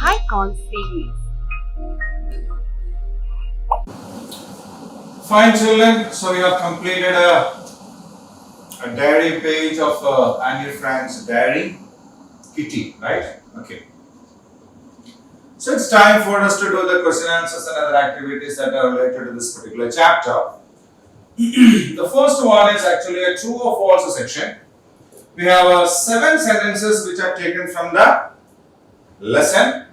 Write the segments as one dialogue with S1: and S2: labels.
S1: Icon series.
S2: Fine, children. So we have completed a diary page of Anne Frank's diary, Kitty, right? Okay. So it's time for us to do the question answers and other activities that are related to this particular chapter. The first one is actually a true or false section. We have 7 sentences which are taken from the lesson,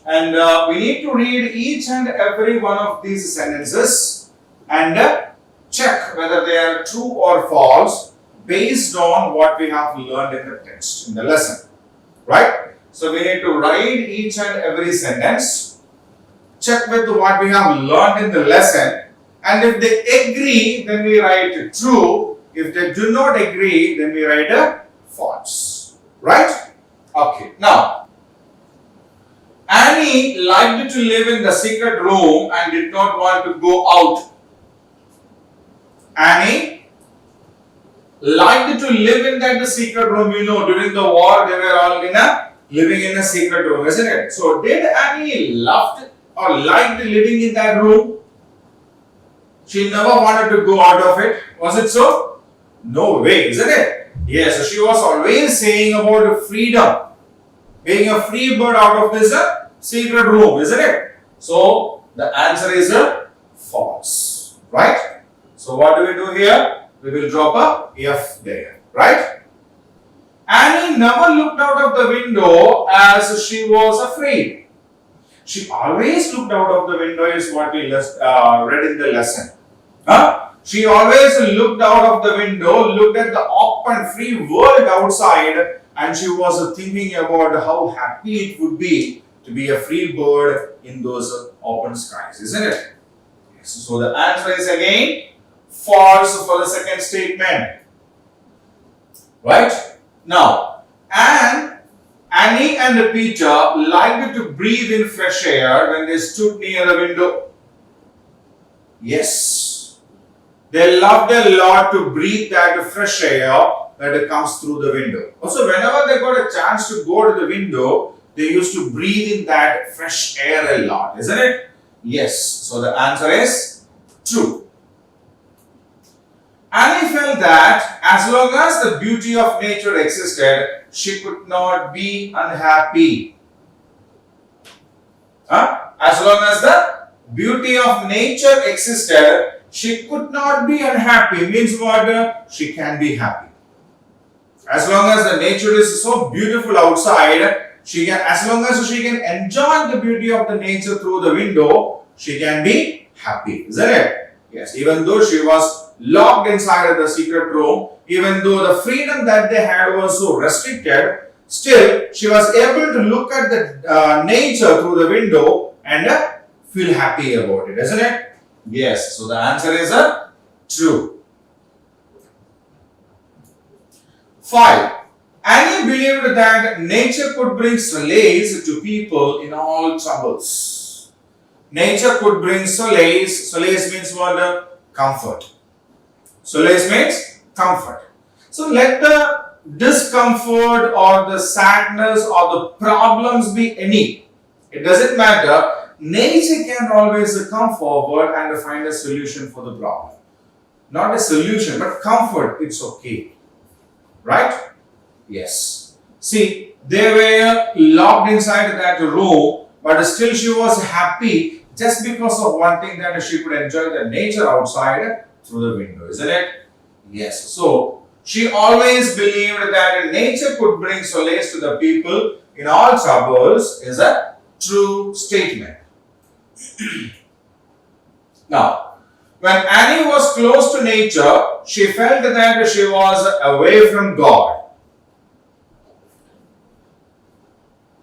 S2: and we need to read each and every one of these sentences and check whether they are true or false based on what we have learned in the text, in the lesson, right? So we need to write each and every sentence, check with what we have learned in the lesson, and if they agree, then we write true. If they do not agree, then we write a false, right? Okay, now Annie liked to live in the secret room and did not want to go out. Annie liked to live in that secret room. You know, during the war, they were all living in a secret room, isn't it? So, did Annie loved or liked living in that room? She never wanted to go out of it. Was it so? No way, isn't it? Yes, so she was always saying about freedom, being a free bird out of this secret room, isn't it? So, the answer is false, right? So, what do we do here? We will drop a F there, right? Annie never looked out of the window as she was afraid. She always looked out of the window is what we read in the lesson. She always looked out of the window, looked at the open free world outside, and she was thinking about how happy it would be to be a free bird in those open skies, isn't it? So the answer is again false for the second statement. Right? Now, Annie and Peter liked to breathe in fresh air when they stood near a window. Yes. They loved a lot to breathe that fresh air that comes through the window. Also, whenever they got a chance to go to the window, they used to breathe in that fresh air a lot, isn't it? Yes. So the answer is true. Annie felt that as long as the beauty of nature existed, she could not be unhappy. As long as the beauty of nature existed, she could not be unhappy. Means what? She can be happy. As long as the nature is so beautiful outside, as long as she can enjoy the beauty of the nature through the window, she can be happy, isn't it? Yes, even though she was locked inside the secret room, even though the freedom that they had was so restricted, still she was able to look at the nature through the window and feel happy about it, isn't it? Yes, so the answer is true. 5. Annie believed that nature could bring solace to people in all troubles. Nature could bring solace. Solace means what? Comfort. Solace means comfort. So let the discomfort or the sadness or the problems be any. It doesn't matter. Nature can always come forward and find a solution for the problem. Not a solution, but comfort. It's okay. Right? Yes. See, they were locked inside that room, but still she was happy just because of one thing, that she could enjoy the nature outside through the window, isn't it? Yes. So, she always believed that nature could bring solace to the people in all troubles is a true statement. Now, when Annie was close to nature, she felt that she was away from God.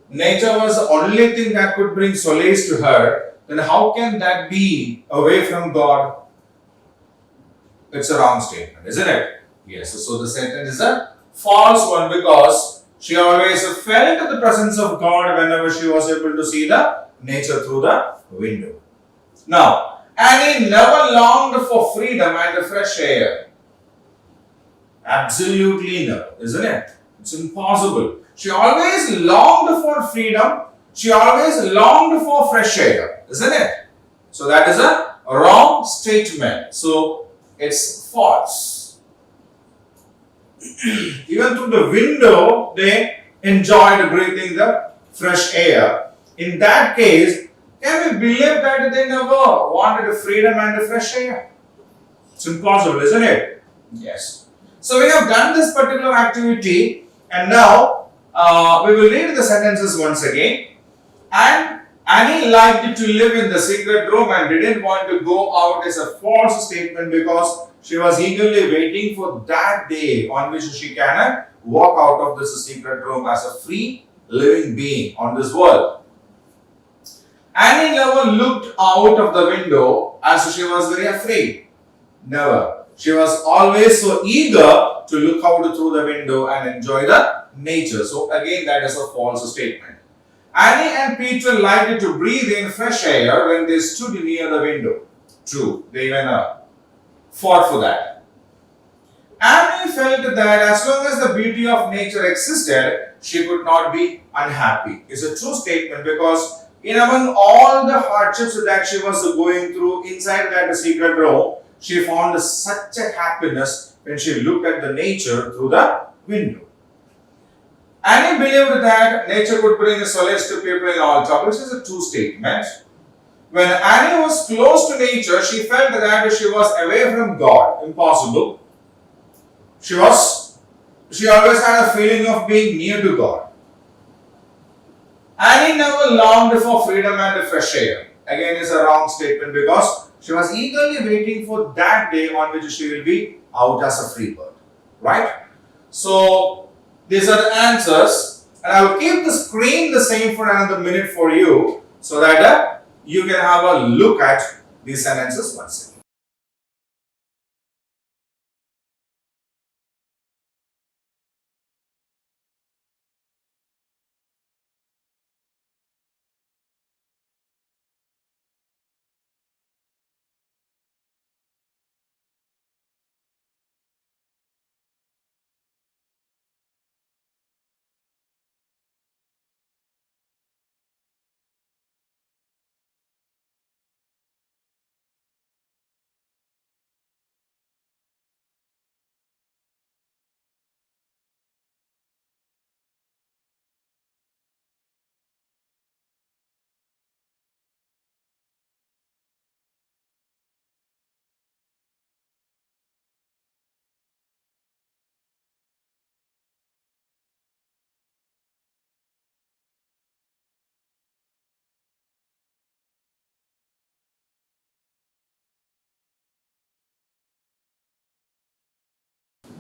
S2: Nature was the only thing that could bring solace to her. Then how can that be away from God? It's a wrong statement, isn't it? Yes, so the sentence is a false one because she always felt the presence of God whenever she was able to see the nature through the window. Now, Annie never longed for freedom and fresh air. Absolutely no, isn't it? It's impossible. She always longed for freedom. she always longed for fresh air, isn't it? So that is a wrong statement. So it's false. Even through the window, they enjoyed breathing the fresh air. In that case, can we believe that they never wanted freedom and fresh air? It's impossible, isn't it? Yes. So we have done this particular activity, and now we will read the sentences once again. And Annie liked to live in the secret room and didn't want to go out is a false statement because she was eagerly waiting for that day on which she can walk out of this secret room as a free living being on this world. Annie never looked out of the window as she was very afraid. Never. She was always so eager to look out through the window and enjoy the nature. So again, that is a false statement. Annie and Peter liked to breathe in fresh air when they stood near the window. True, they even fought for that. Annie felt that as long as the beauty of nature existed, she could not be unhappy. It's a true statement because in among all the hardships that she was going through inside that secret room, she found such a happiness when she looked at the nature through the window. Annie believed that nature could bring solace to people in all troubles. This is a true statement. When Annie was close to nature, she felt that she was away from God. Impossible. She always had a feeling of being near to God. Annie never longed for freedom and fresh air. Again, it's a wrong statement because she was eagerly waiting for that day on which she will be out as a free bird. Right? So, these are the answers, and I will keep the screen the same for another minute for you so that you can have a look at these sentences once again.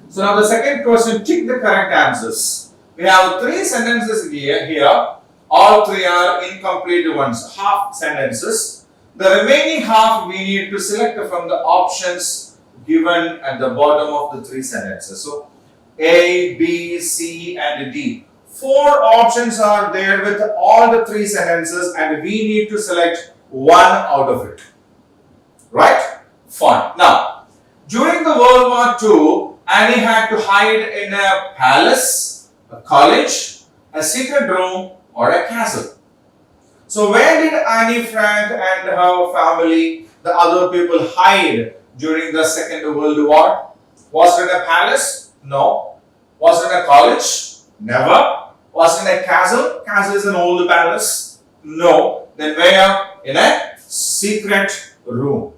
S2: So now the second question, tick the correct answers. We have three sentences here. All three are incomplete ones, half sentences. The remaining half we need to select from the options given at the bottom of the three sentences. So A, B, C and D. Four options are there with all the three sentences and we need to select one out of it. Right? Fine. Now, during the World War II, Annie had to hide in a palace, a college, a secret room, or a castle. So where did Annie Frank and her family, the other people, hide during the Second World War? Was it in a palace? No. Was it in a college? Never. Was it in a castle? Castle is an old palace. No. Then where? In a secret room.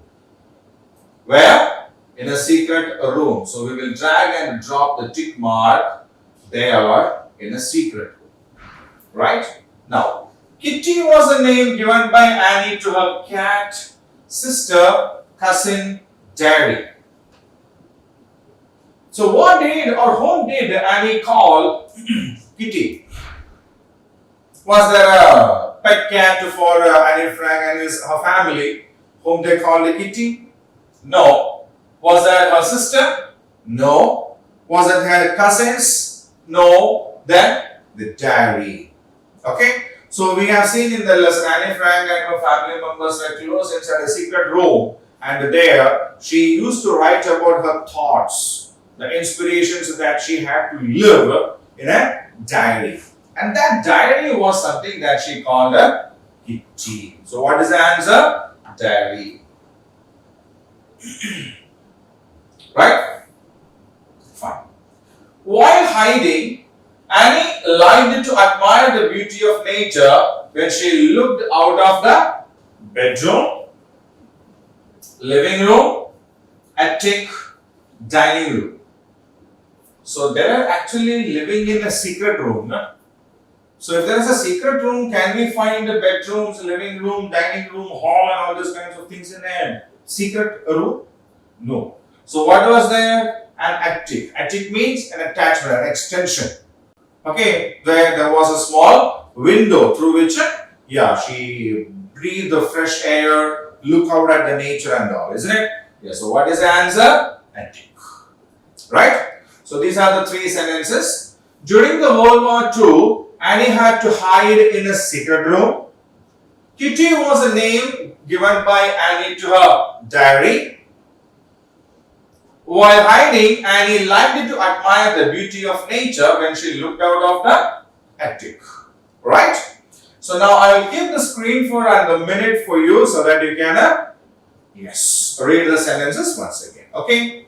S2: Where? In a secret room. So we will drag and drop the tick mark. They are in a secret room. Right? Now, Kitty was the name given by Annie to her cat, sister, cousin, dairy. So what did or whom did Annie call Kitty? Was there a pet cat for Annie Frank and her family whom they called Kitty? No. Was that her sister? No. Was it her cousins? No. Then the dairy. Okay. So we have seen in the lesson Annie Frank and her family members were close inside a secret room, and there she used to write about her thoughts, the inspirations that she had to live in a diary. And that diary was something that she called a kitty. So what is the answer? Diary. Right? Fine. While hiding, Annie liked to admire the beauty of nature when she looked out of the bedroom, living room, attic, dining room. So they are actually living in a secret room. No? So if there is a secret room, can we find the bedrooms, living room, dining room, hall and all those kinds of things in a secret room? No. So what was there? An attic. Attic means an attachment, an extension. Okay, where there was a small window through which, she breathed the fresh air, look out at the nature and all, isn't it? Yeah, so what is the answer? Attic. Right? So these are the three sentences. During the World War II, Annie had to hide in a secret room. Kitty was a name given by Annie to her diary. While hiding, Annie liked to admire the beauty of nature when she looked out of the attic. Right? So now I will give the screen for and the minute for you so that you can read the sentences once again. Okay?